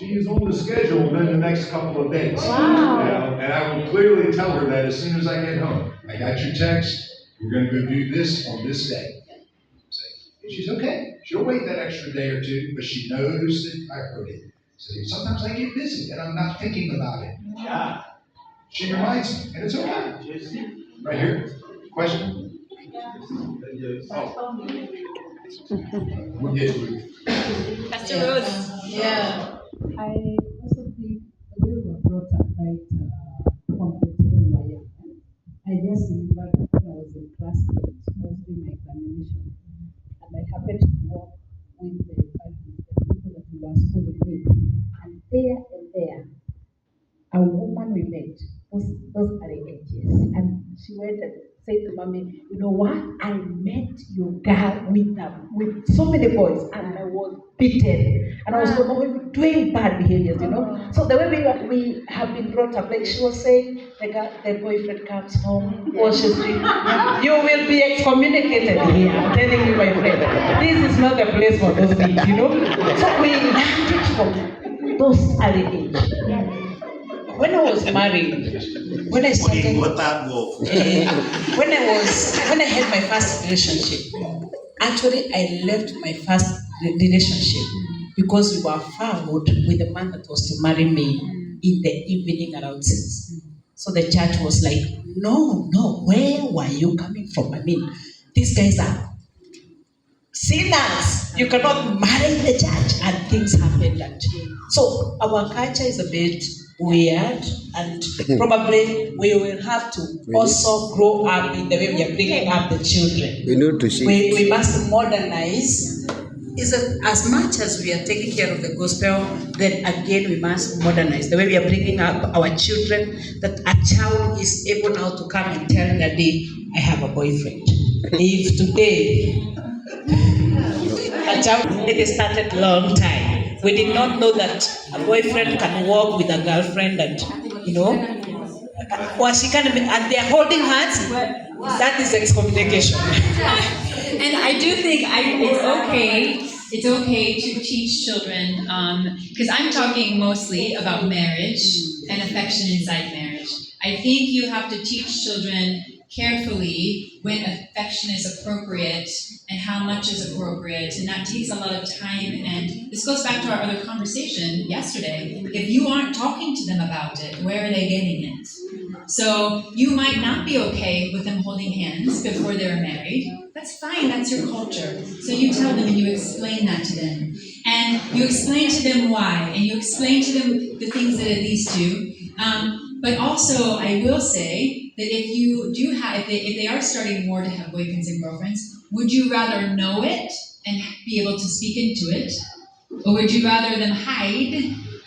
She is on the schedule within the next couple of days. Wow. And I will clearly tell her that as soon as I get home. I got your text. We're going to go do this on this day. And she's okay. She'll wait that extra day or two, but she knows that I heard it. So sometimes I get busy and I'm not thinking about it. Yeah. She reminds me, and it's okay. Right here. Question? Oh. We'll get to it. Pastor Rose. Yeah. I also think the way we were brought up right from the time we were young. I just remember when I was in class 8, I was doing my examination, and I happened to walk with the people that we were schooling with, and there, a woman we met, those are the ages, and she went and said to mommy, you know what? I met your girl with so many boys, and I was beaten, and I was doing bad behaviors, you know. So the way we have been brought up, like she was saying, the boyfriend comes home, washes things. You will be excommunicated here. I'm telling you, my friend. This is not the place for those things, you know. So we learned it from those early age. When I was married, when I started, when I had my first relationship, actually I left my first relationship because we were found with the man that was to marry me in the evening around 6. So the church was like, no, where were you coming from? I mean, these guys are sinners. You cannot marry in the church, and things happened. So our culture is a bit weird, and probably we will have to also grow up in the way we are bringing up the children. We need to see. We must modernize. Is as much as we are taking care of the gospel, then again we must modernize the way we are bringing up our children. That a child is able now to come and tell Daddy, I have a boyfriend. If today a child, it started long time. We did not know that a boyfriend can walk with a girlfriend and, you know, or she can, and they're holding hands. That is excommunication. And I do think it's okay to teach children, because I'm talking mostly about marriage and affection inside marriage. I think you have to teach children carefully when affection is appropriate and how much is appropriate, and that takes a lot of time. And this goes back to our other conversation yesterday. If you aren't talking to them about it, where are they getting it? So you might not be okay with them holding hands before they're married. That's fine, that's your culture. So you tell them and you explain that to them. And you explain to them why, and you explain to them the things that it leads to. But also, I will say that if you do have, if they are starting more to have boyfriends and girlfriends, would you rather know it and be able to speak into it? Or would you rather them hide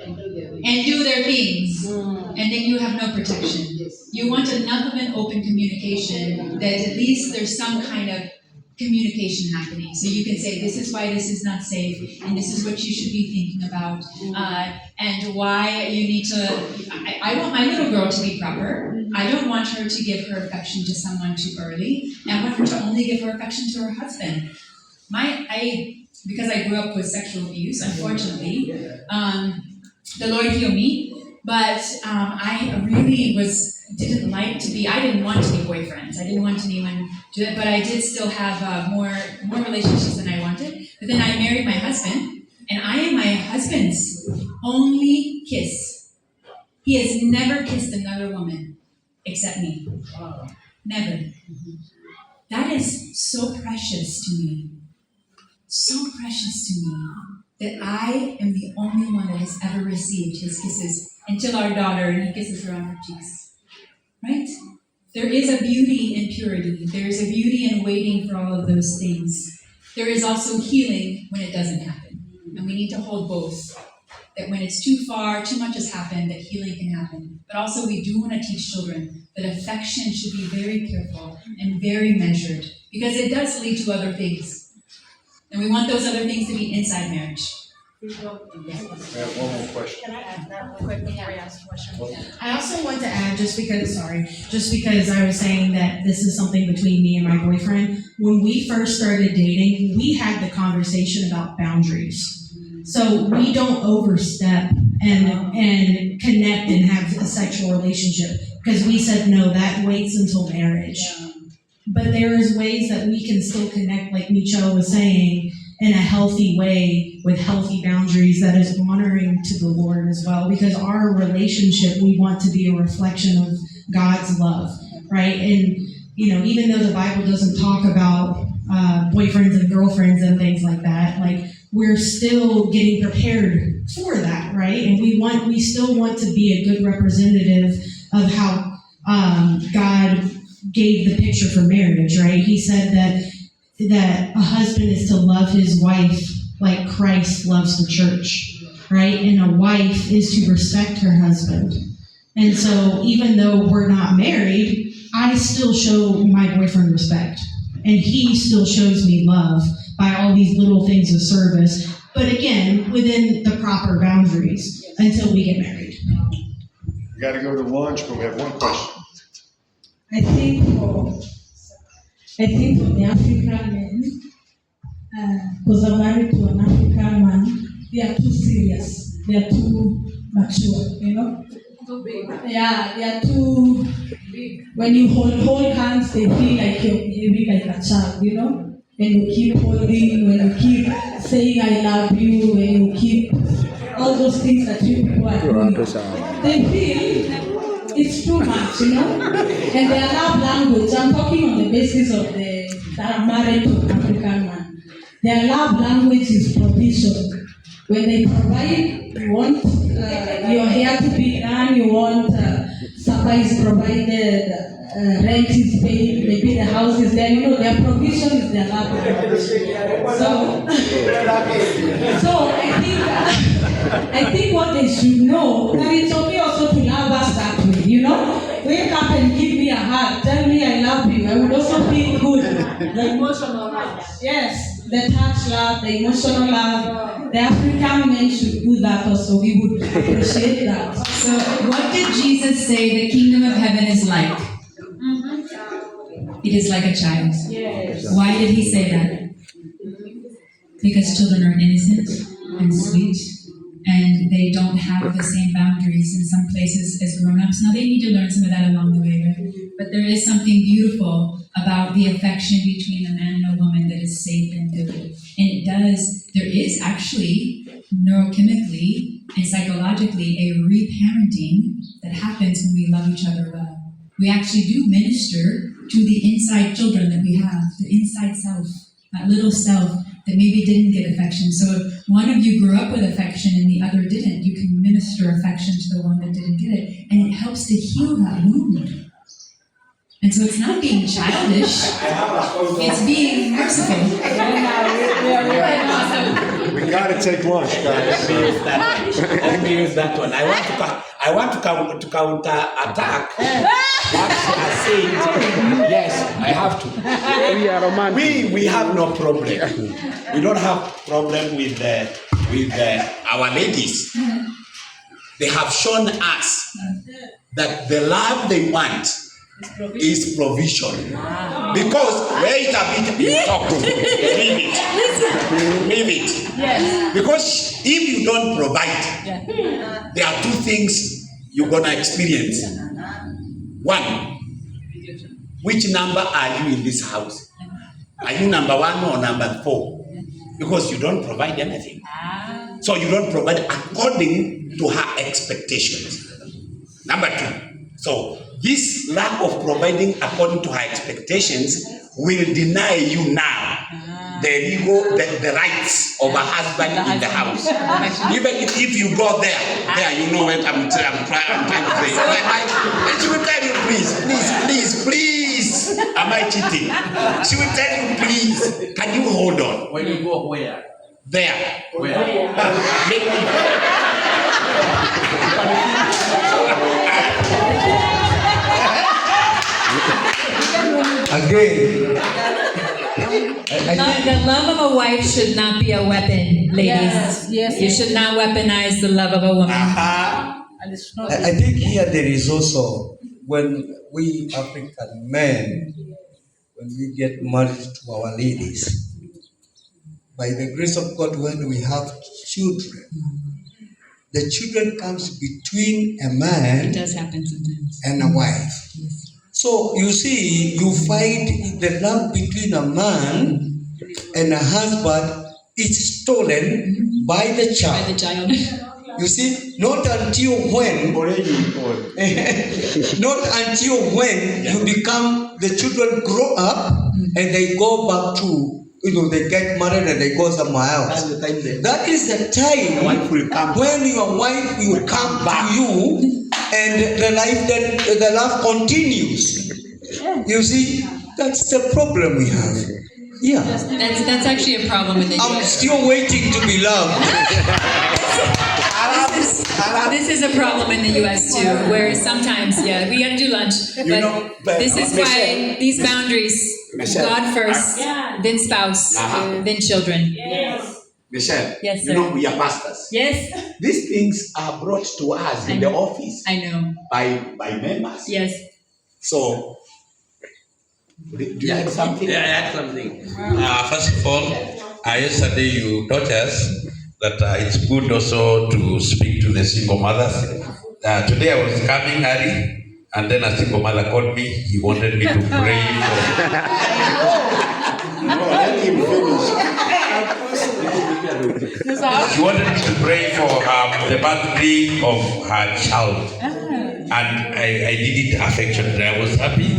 and do their things? And then you have no protection. You want enough of an open communication that at least there's some kind of communication happening. So you can say, this is why this is not safe, and this is what you should be thinking about, and why you need to, I want my little girl to be proper. I don't want her to give her affection to someone too early. I want her to only give her affection to her husband. Because I grew up with sexual abuse, unfortunately, the Lord heal me, but I really didn't want to be boyfriends. I didn't want anyone to do it, but I did still have more relationships than I wanted. But then I married my husband, and I am my husband's only kiss. He has never kissed another woman except me. Never. That is so precious to me. So precious to me that I am the only one that has ever received his kisses until our daughter, and he kisses her on her cheeks. Right? There is a beauty in purity. There is a beauty in waiting for all of those things. There is also healing when it doesn't happen. And we need to hold both. That when it's too far, too much has happened, that healing can happen. But also we do want to teach children that affection should be very careful and very measured, because it does lead to other things. And we want those other things to be inside marriage. I have one more question. Can I add that real quick before you ask a question? I also want to add, just because I was saying that this is something between me and my boyfriend. When we first started dating, we had the conversation about boundaries. So we don't overstep and connect and have a sexual relationship because we said no, that waits until marriage. But there is ways that we can still connect, like Michelle was saying, in a healthy way with healthy boundaries that is honoring to the Lord as well. Because our relationship, we want to be a reflection of God's love, right? And, even though the Bible doesn't talk about boyfriends and girlfriends and things like that, like, we're still getting prepared for that, right? And we still want to be a good representative of how God gave the picture for marriage, right? He said that a husband is to love his wife like Christ loves the church, right? And a wife is to respect her husband. And so even though we're not married, I still show my boyfriend respect. And he still shows me love by all these little things of service. But again, within the proper boundaries until we get married. We got to go to lunch, but we have one question. I think for the African men, because I'm married to an African man, they are too serious. They are too mature, Too big. Yeah, they are too big. When you hold hands, they feel like you're behaving like a child, When you keep holding, when you keep saying I love you, when you keep all those things that you people are doing, they feel it's too much, And their love language, I'm talking on the basis of that are married to an African man. Their love language is provision. When they provide, you want your hair to be done, you want supper is provided, rent is paid, maybe the house is there, their provision is their love language. So I think what they should know, that it's okay also to love us that way, Wake up and give me a hug, tell me I love you. I would also feel good. The emotional love. Yes, the touch love, the emotional love. The African men should do that also. We would appreciate that. So what did Jesus say the kingdom of heaven is like? It is like a child. Yes. Why did he say that? Because children are innocent and sweet, and they don't have the same boundaries in some places as grown-ups. Now, they need to learn some of that along the way, right? But there is something beautiful about the affection between a man and a woman that is safe and good. And there is actually neurochemically and psychologically a reparenting that happens when we love each other well. We actually do minister to the inside children that we have, the inside self, that little self that maybe didn't get affection. So if one of you grew up with affection and the other didn't, you can minister affection to the one that didn't get it, and it helps to heal that wound. And so it's not being childish, it's being merciful. We got to take lunch, guys. Let me use that one. I want to counter attack. What she has said. Yes, I have to. We are romantic. We have no problem. We don't have problem with our ladies. They have shown us that the love they want is provision. Because wait a bit, you talk. Leave it. Yes. Because if you don't provide, there are two things you're gonna experience. One, which number are you in this house? Are you number 1 or number 4? Because you don't provide anything. So you don't provide according to her expectations. Number 2, so this lack of providing according to her expectations will deny you now the rights of a husband in the house. Even if you go there, you know what I'm trying to say. She will tell you, please, am I cheating? She will tell you, please, can you hold on? When you go where? There. Where? Again, The love of a wife should not be a weapon, ladies. Yes. You should not weaponize the love of a woman. I think here there is also, when we African men, when we get married to our ladies, by the grace of God, when we have children, the children comes between a It man does happen sometimes. and a wife. So you see, you find the love between a man and a husband is stolen by the By child. the child. You see, not until when, not until when you become, the children grow up and they go back to, they get married and they go somewhere else. That is the time when your wife will come back to you and the love continues. You see, that's the problem we have. Yeah. That's actually a problem in the I'm US. still waiting to be loved. This is a problem in the US too, where sometimes, yeah, we gotta do lunch, but this is why these boundaries, God first, then spouse, then children. Michelle, Yes, you sir. know we are pastors. Yes, These things are brought to us in the office I know, by members. yes. So, do you have something? Yeah, I had something. First of all, yesterday you taught us that it's good also to speak to the single mothers. Today I was coming early, and then a single mother called me. He wanted me to pray for. No, let him finish. She wanted me to pray for the birthday of her child. And I did it affectionately. I was happy.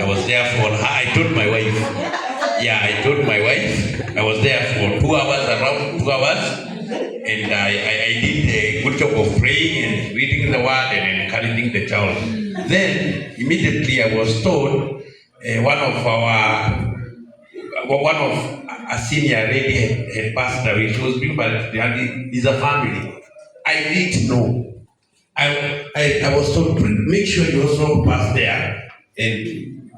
I was there for her. I told my wife. Yeah, I told my wife. I was there for 2 hours, around 2 hours. And I did a good job of praying and reading the word and encouraging the child. Then, immediately I was told one of a senior lady had passed away. She was being buried, and it's a family. I didn't know. I was told, make sure you also pass there and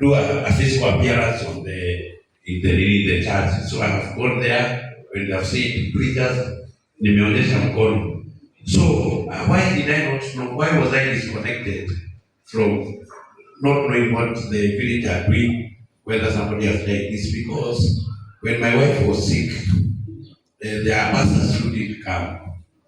do a physical appearance in the church. So I have gone there when they have said preachers, nimeonyesha mkono. So why did I not know? Why was I disconnected from not knowing what the village are doing, whether somebody has died? It's because when my wife was sick, their pastors who did come.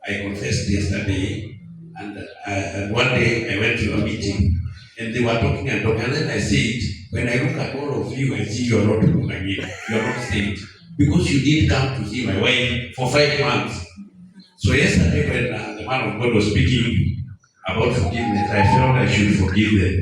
I confessed yesterday. And one day I went to a meeting and they were talking, and then I said, when I look at all of you, I see you are not born again, you are not saved, because you did come to see my wife for 5 months. So yesterday when the man of God was speaking about forgiveness, I felt I should forgive them.